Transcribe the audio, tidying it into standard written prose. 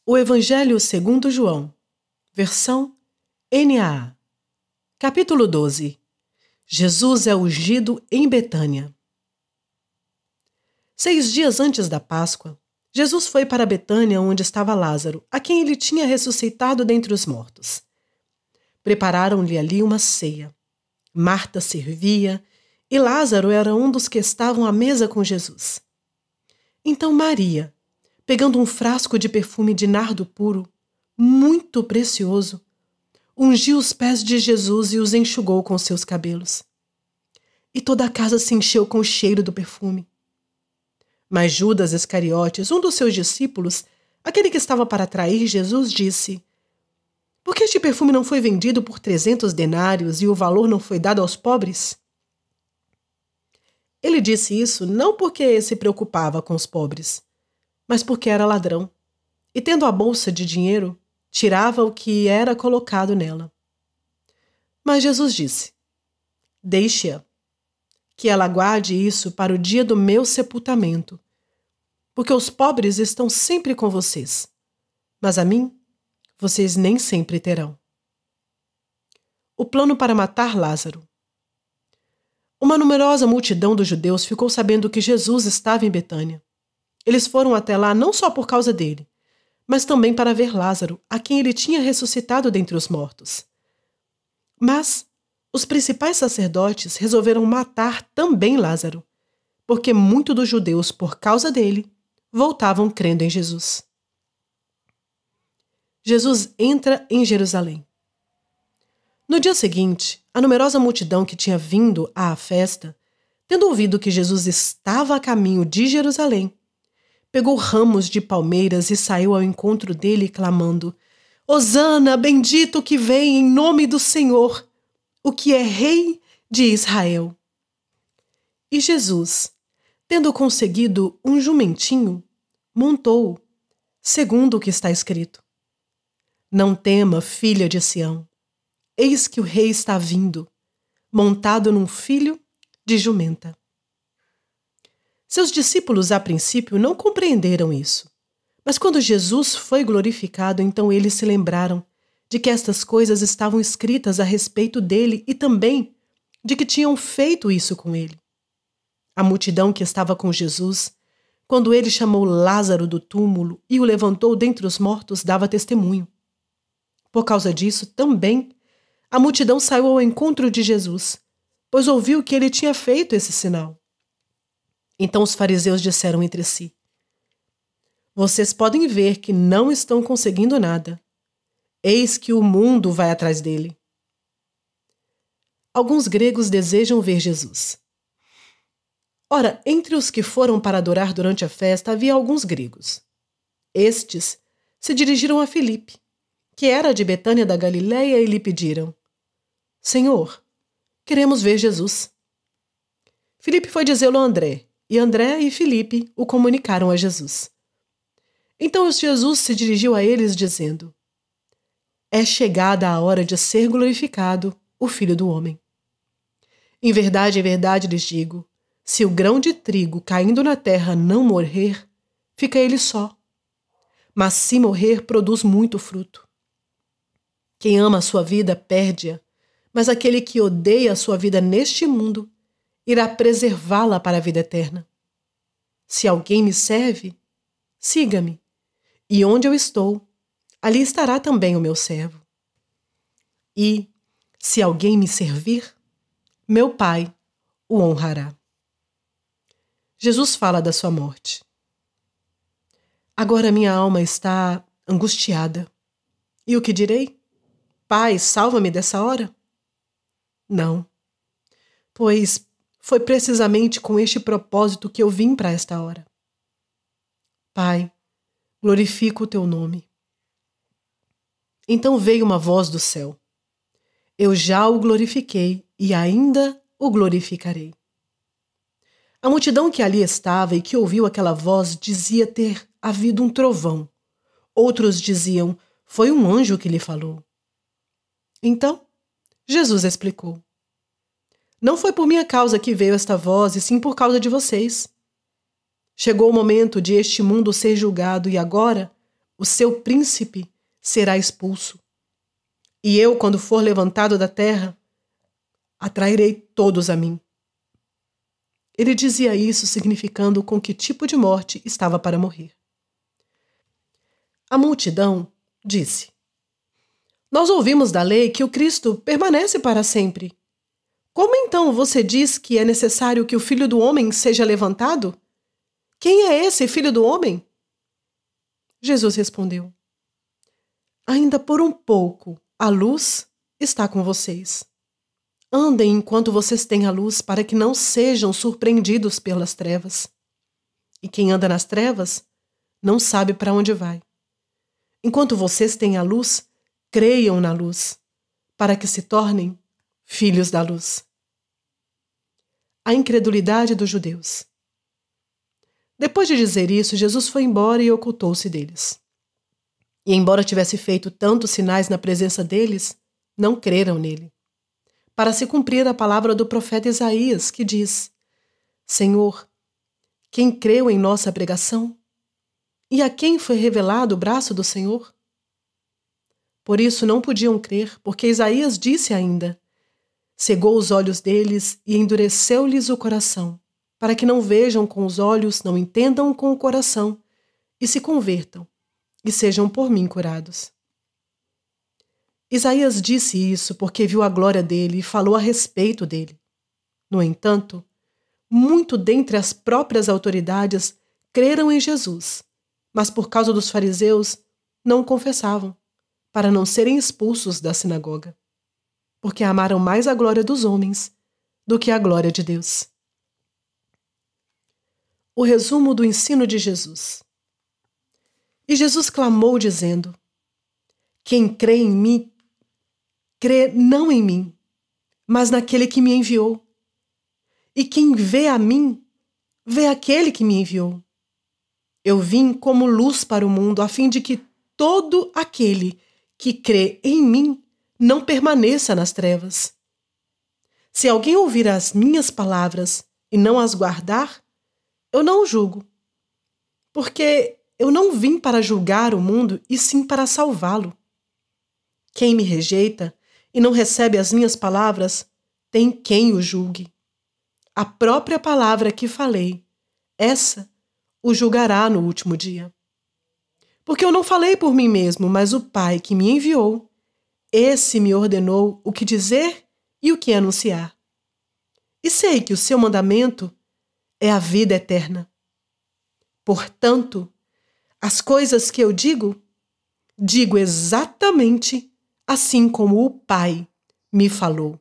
O Evangelho segundo João, versão NAA. Capítulo 12. Jesus é ungido em Betânia. 6 dias antes da Páscoa, Jesus foi para Betânia, onde estava Lázaro, a quem ele tinha ressuscitado dentre os mortos. Prepararam-lhe ali uma ceia. Marta servia e Lázaro era um dos que estavam à mesa com Jesus. Então Maria, pegando um frasco de perfume de nardo puro, muito precioso, ungiu os pés de Jesus e os enxugou com seus cabelos. E toda a casa se encheu com o cheiro do perfume. Mas Judas Iscariotes, um dos seus discípulos, aquele que estava para trair Jesus, disse: "Por que este perfume não foi vendido por 300 denários e o valor não foi dado aos pobres?" Ele disse isso não porque se preocupava com os pobres, mas porque era ladrão, e tendo a bolsa de dinheiro, tirava o que era colocado nela. Mas Jesus disse: "Deixe-a, que ela guarde isso para o dia do meu sepultamento, porque os pobres estão sempre com vocês, mas a mim vocês nem sempre terão." O plano para matar Lázaro. Uma numerosa multidão dos judeus ficou sabendo que Jesus estava em Betânia. Eles foram até lá não só por causa dele, mas também para ver Lázaro, a quem ele tinha ressuscitado dentre os mortos. Mas os principais sacerdotes resolveram matar também Lázaro, porque muitos dos judeus, por causa dele, voltavam crendo em Jesus. Jesus entra em Jerusalém. No dia seguinte, a numerosa multidão que tinha vindo à festa, tendo ouvido que Jesus estava a caminho de Jerusalém, pegou ramos de palmeiras e saiu ao encontro dele, clamando: "Hosana, bendito que vem em nome do Senhor, o que é Rei de Israel." E Jesus, tendo conseguido um jumentinho, montou-o, segundo o que está escrito: "Não tema, filha de Sião, eis que o rei está vindo, montado num filho de jumenta." Seus discípulos, a princípio, não compreenderam isso. Mas quando Jesus foi glorificado, então eles se lembraram de que estas coisas estavam escritas a respeito dele e também de que tinham feito isso com ele. A multidão que estava com Jesus, quando ele chamou Lázaro do túmulo e o levantou dentre os mortos, dava testemunho. Por causa disso, também, a multidão saiu ao encontro de Jesus, pois ouviu que ele tinha feito esse sinal. Então os fariseus disseram entre si: "Vocês podem ver que não estão conseguindo nada. Eis que o mundo vai atrás dele." Alguns gregos desejam ver Jesus. Ora, entre os que foram para adorar durante a festa havia alguns gregos. Estes se dirigiram a Filipe, que era de Betânia da Galileia, e lhe pediram: "Senhor, queremos ver Jesus." Filipe foi dizê-lo a André, e André e Filipe o comunicaram a Jesus. Então Jesus se dirigiu a eles dizendo: "É chegada a hora de ser glorificado o Filho do Homem. Em verdade lhes digo, se o grão de trigo caindo na terra não morrer, fica ele só. Mas se morrer, produz muito fruto. Quem ama a sua vida, perde-a, mas aquele que odeia a sua vida neste mundo, irá preservá-la para a vida eterna. Se alguém me serve, siga-me, e onde eu estou, ali estará também o meu servo. E, se alguém me servir, meu Pai o honrará." Jesus fala da sua morte. "Agora minha alma está angustiada. E o que direi? Pai, salva-me dessa hora? Não, pois foi precisamente com este propósito que eu vim para esta hora. Pai, glorifico o teu nome." Então veio uma voz do céu: "Eu já o glorifiquei e ainda o glorificarei." A multidão que ali estava e que ouviu aquela voz dizia ter havido um trovão. Outros diziam: "Foi um anjo que lhe falou." Então, Jesus explicou: "Não foi por minha causa que veio esta voz, e sim por causa de vocês. Chegou o momento de este mundo ser julgado, e agora o seu príncipe será expulso. E eu, quando for levantado da terra, atrairei todos a mim. Ele dizia isso significando com que tipo de morte estava para morrer. A multidão disse: Nós ouvimos da lei que o Cristo permanece para sempre. Como então você diz que é necessário que o Filho do Homem seja levantado? Quem é esse Filho do Homem? Jesus respondeu: Ainda por um pouco a luz está com vocês. Andem enquanto vocês têm a luz, para que não sejam surpreendidos pelas trevas. E quem anda nas trevas não sabe para onde vai. Enquanto vocês têm a luz, creiam na luz, para que se tornem filhos da luz. A incredulidade dos judeus. Depois de dizer isso, Jesus foi embora e ocultou-se deles. E embora tivesse feito tantos sinais na presença deles, não creram nele. Para se cumprir a palavra do profeta Isaías, que diz: Senhor, quem creu em nossa pregação? E a quem foi revelado o braço do Senhor? Por isso não podiam crer, porque Isaías disse ainda: Cegou os olhos deles e endureceu-lhes o coração, para que não vejam com os olhos, não entendam com o coração, e se convertam, e sejam por mim curados. Isaías disse isso porque viu a glória dele e falou a respeito dele. No entanto, muito dentre as próprias autoridades creram em Jesus, mas por causa dos fariseus não o confessavam, para não serem expulsos da sinagoga, porque amaram mais a glória dos homens do que a glória de Deus. O resumo do ensino de Jesus. E Jesus clamou dizendo: Quem crê em mim, crê não em mim, mas naquele que me enviou. E quem vê a mim, vê aquele que me enviou. Eu vim como luz para o mundo, a fim de que todo aquele que crê em mim não permaneça nas trevas. Se alguém ouvir as minhas palavras e não as guardar, eu não o julgo, porque eu não vim para julgar o mundo, e sim para salvá-lo. Quem me rejeita e não recebe as minhas palavras, tem quem o julgue. A própria palavra que falei, essa o julgará no último dia. Porque eu não falei por mim mesmo, mas o Pai que me enviou, esse me ordenou o que dizer e o que anunciar. E sei que o seu mandamento é a vida eterna. Portanto, as coisas que eu digo exatamente assim como o Pai me falou.